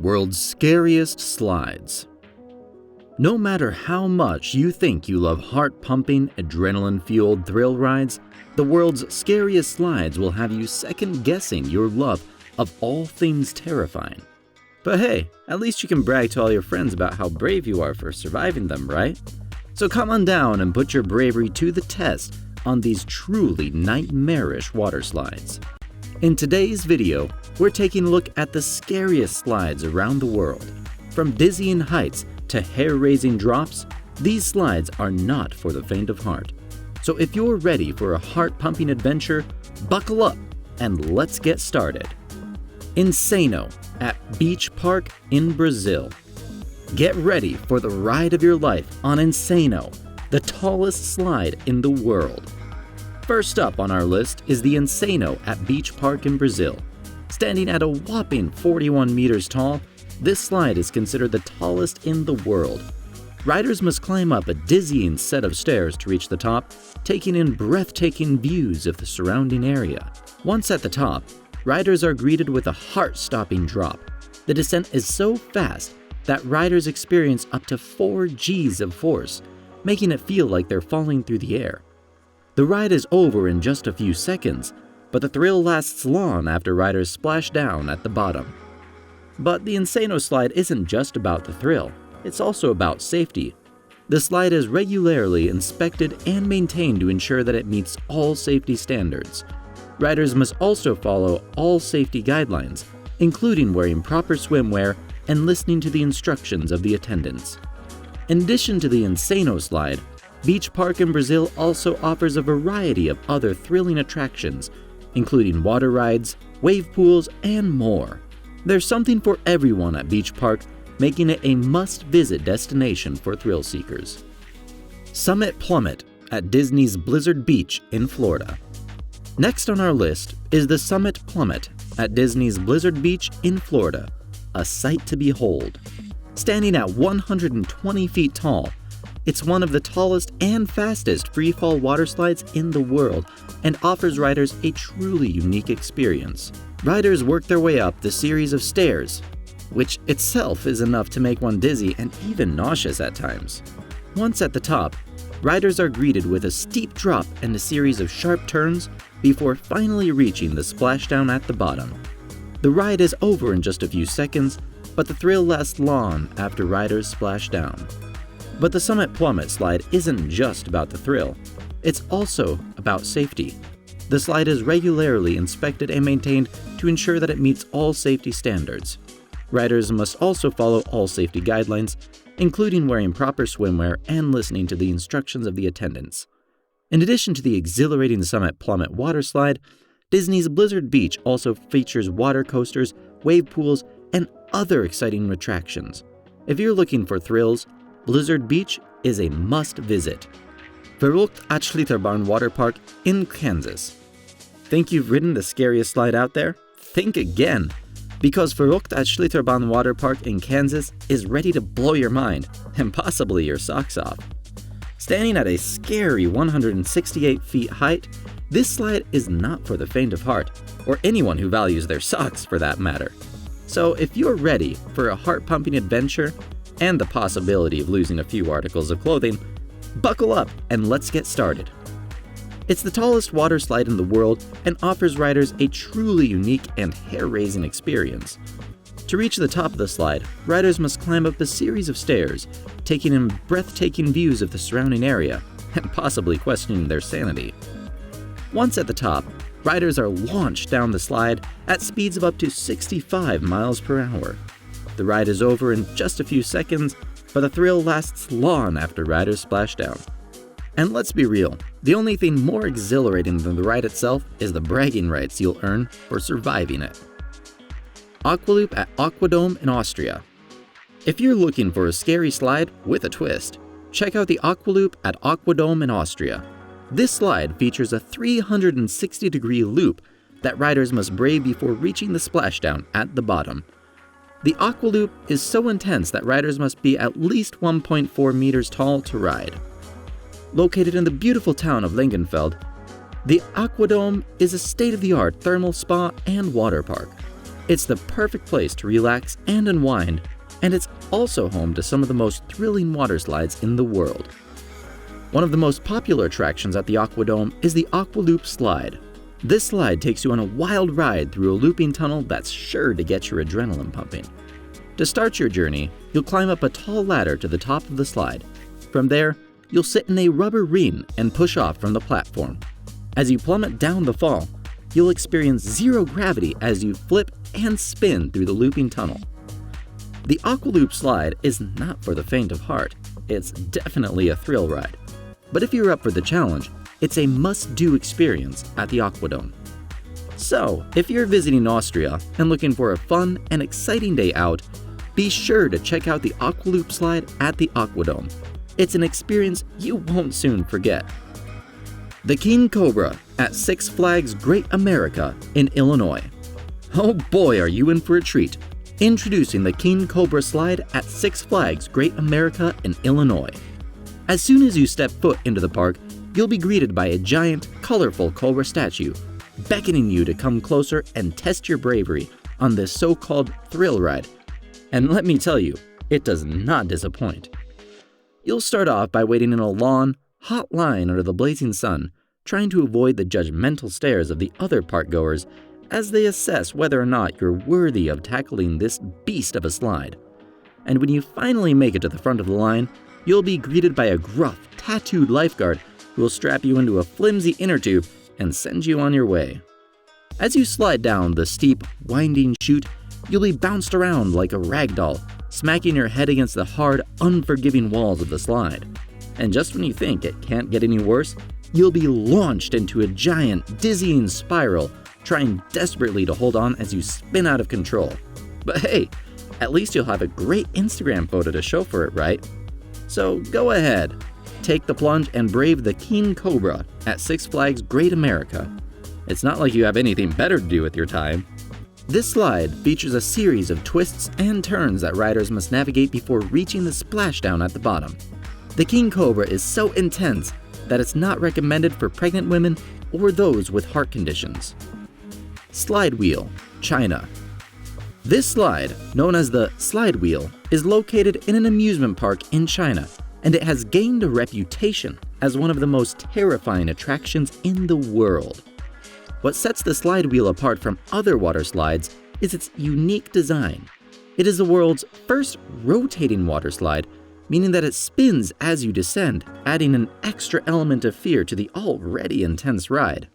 World's Scariest Slides. No matter how much you think you love heart-pumping, adrenaline-fueled thrill rides, the world's scariest slides will have you second-guessing your love of all things terrifying. But hey, at least you can brag to all your friends about how brave you are for surviving them, right? So come on down and put your bravery to the test on these truly nightmarish water slides. In today's video, we're taking a look at the scariest slides around the world. From dizzying heights to hair-raising drops, these slides are not for the faint of heart. So if you're ready for a heart-pumping adventure, buckle up and let's get started. Insano at Beach Park in Brazil. Get ready for the ride of your life on Insano, the tallest slide in the world. First up on our list is the Insano at Beach Park in Brazil. Standing at a whopping 41 meters tall, this slide is considered the tallest in the world. Riders must climb up a dizzying set of stairs to reach the top, taking in breathtaking views of the surrounding area. Once at the top, riders are greeted with a heart-stopping drop. The descent is so fast that riders experience up to 4 Gs of force, making it feel like they're falling through the air. The ride is over in just a few seconds, but the thrill lasts long after riders splash down at the bottom. But the Insano slide isn't just about the thrill, it's also about safety. The slide is regularly inspected and maintained to ensure that it meets all safety standards. Riders must also follow all safety guidelines, including wearing proper swimwear and listening to the instructions of the attendants. In addition to the Insano slide, Beach Park in Brazil also offers a variety of other thrilling attractions, including water rides, wave pools, and more. There's something for everyone at Beach Park, making it a must-visit destination for thrill seekers. Summit Plummet at Disney's Blizzard Beach in Florida. Next on our list is the Summit Plummet at Disney's Blizzard Beach in Florida, a sight to behold. Standing at 120 feet tall, it's one of the tallest and fastest free-fall water slides in the world and offers riders a truly unique experience. Riders work their way up the series of stairs, which itself is enough to make one dizzy and even nauseous at times. Once at the top, riders are greeted with a steep drop and a series of sharp turns before finally reaching the splashdown at the bottom. The ride is over in just a few seconds, but the thrill lasts long after riders splash down. But the Summit Plummet slide isn't just about the thrill, it's also about safety. The slide is regularly inspected and maintained to ensure that it meets all safety standards. Riders must also follow all safety guidelines, including wearing proper swimwear and listening to the instructions of the attendants. In addition to the exhilarating Summit Plummet water slide, Disney's Blizzard Beach also features water coasters, wave pools, and other exciting attractions. If you're looking for thrills, Blizzard Beach is a must-visit. Verruckt at Schlitterbahn Waterpark in Kansas. Think you've ridden the scariest slide out there? Think again, because Verruckt at Schlitterbahn Waterpark in Kansas is ready to blow your mind and possibly your socks off. Standing at a scary 168 feet height, this slide is not for the faint of heart, or anyone who values their socks for that matter. So if you're ready for a heart-pumping adventure and the possibility of losing a few articles of clothing, buckle up and let's get started. It's the tallest water slide in the world and offers riders a truly unique and hair-raising experience. To reach the top of the slide, riders must climb up a series of stairs, taking in breathtaking views of the surrounding area and possibly questioning their sanity. Once at the top, riders are launched down the slide at speeds of up to 65 miles per hour. The ride is over in just a few seconds, but the thrill lasts long after riders splash down. And let's be real, the only thing more exhilarating than the ride itself is the bragging rights you'll earn for surviving it. Aqualoop at Aquadome in Austria. If you're looking for a scary slide with a twist, check out the Aqualoop at Aquadome in Austria. This slide features a 360-degree loop that riders must brave before reaching the splashdown at the bottom. The Aqualoop is so intense that riders must be at least 1.4 meters tall to ride. Located in the beautiful town of Langenfeld, the Aquadome is a state-of-the-art thermal spa and water park. It's the perfect place to relax and unwind, and it's also home to some of the most thrilling water slides in the world. One of the most popular attractions at the Aquadome is the Aqualoop slide. This slide takes you on a wild ride through a looping tunnel that's sure to get your adrenaline pumping. To start your journey, you'll climb up a tall ladder to the top of the slide. From there, you'll sit in a rubber ring and push off from the platform. As you plummet down the fall, you'll experience zero gravity as you flip and spin through the looping tunnel. The Aqualoop slide is not for the faint of heart. It's definitely a thrill ride. But if you're up for the challenge, it's a must-do experience at the Aquadome. So, if you're visiting Austria and looking for a fun and exciting day out, be sure to check out the Aqualoop slide at the Aquadome. It's an experience you won't soon forget. The King Cobra at Six Flags Great America in Illinois. Oh boy, are you in for a treat. Introducing the King Cobra slide at Six Flags Great America in Illinois. As soon as you step foot into the park, you'll be greeted by a giant, colorful Cobra statue, beckoning you to come closer and test your bravery on this so-called thrill ride. And let me tell you, it does not disappoint. You'll start off by waiting in a long, hot line under the blazing sun, trying to avoid the judgmental stares of the other park-goers as they assess whether or not you're worthy of tackling this beast of a slide. And when you finally make it to the front of the line, you'll be greeted by a gruff, tattooed lifeguard who will strap you into a flimsy inner tube and send you on your way. As you slide down the steep, winding chute, you'll be bounced around like a rag doll, smacking your head against the hard, unforgiving walls of the slide. And just when you think it can't get any worse, you'll be launched into a giant, dizzying spiral, trying desperately to hold on as you spin out of control. But hey, at least you'll have a great Instagram photo to show for it, right? So go ahead, take the plunge and brave the King Cobra at Six Flags Great America. It's not like you have anything better to do with your time. This slide features a series of twists and turns that riders must navigate before reaching the splashdown at the bottom. The King Cobra is so intense that it's not recommended for pregnant women or those with heart conditions. Slide Wheel, China. This slide, known as the Slide Wheel, is located in an amusement park in China, and it has gained a reputation as one of the most terrifying attractions in the world. What sets the Slide Wheel apart from other water slides is its unique design. It is the world's first rotating water slide, meaning that it spins as you descend, adding an extra element of fear to the already intense ride.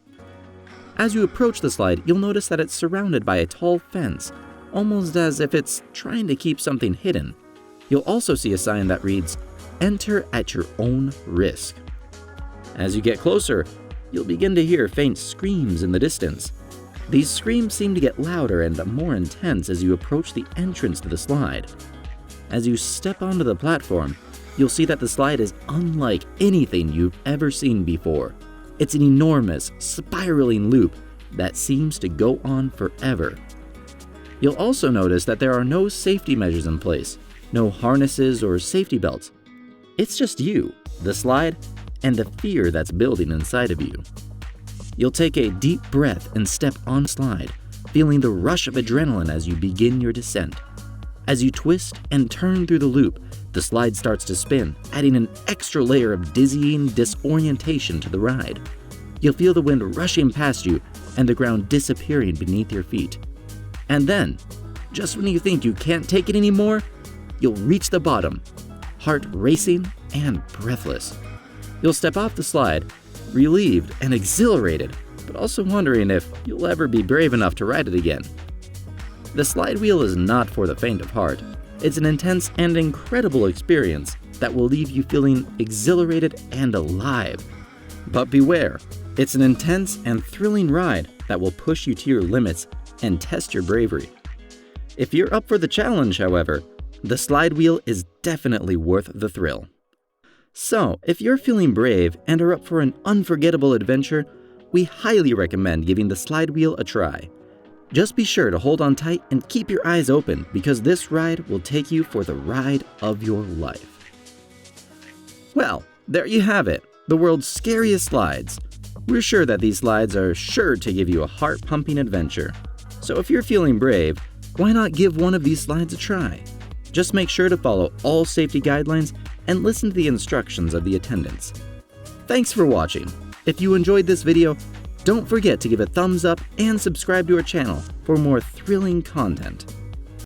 As you approach the slide, you'll notice that it's surrounded by a tall fence, almost as if it's trying to keep something hidden. You'll also see a sign that reads, "Enter at your own risk." As you get closer, you'll begin to hear faint screams in the distance. These screams seem to get louder and more intense as you approach the entrance to the slide. As you step onto the platform, you'll see that the slide is unlike anything you've ever seen before. It's an enormous, spiraling loop that seems to go on forever. You'll also notice that there are no safety measures in place, no harnesses or safety belts. It's just you, the slide, and the fear that's building inside of you. You'll take a deep breath and step on the slide, feeling the rush of adrenaline as you begin your descent. As you twist and turn through the loop, the slide starts to spin, adding an extra layer of dizzying disorientation to the ride. You'll feel the wind rushing past you and the ground disappearing beneath your feet. And then, just when you think you can't take it anymore, you'll reach the bottom, heart racing and breathless. You'll step off the slide, relieved and exhilarated, but also wondering if you'll ever be brave enough to ride it again. The Slide Wheel is not for the faint of heart. It's an intense and incredible experience that will leave you feeling exhilarated and alive. But beware, it's an intense and thrilling ride that will push you to your limits and test your bravery. If you're up for the challenge, however, the Slide Wheel is definitely worth the thrill. So, if you're feeling brave and are up for an unforgettable adventure, we highly recommend giving the Slide Wheel a try. Just be sure to hold on tight and keep your eyes open because this ride will take you for the ride of your life. Well, there you have it, the world's scariest slides. We're sure that these slides are sure to give you a heart-pumping adventure. So if you're feeling brave, why not give one of these slides a try? Just make sure to follow all safety guidelines and listen to the instructions of the attendants. Thanks for watching. If you enjoyed this video, don't forget to give a thumbs up and subscribe to our channel for more thrilling content.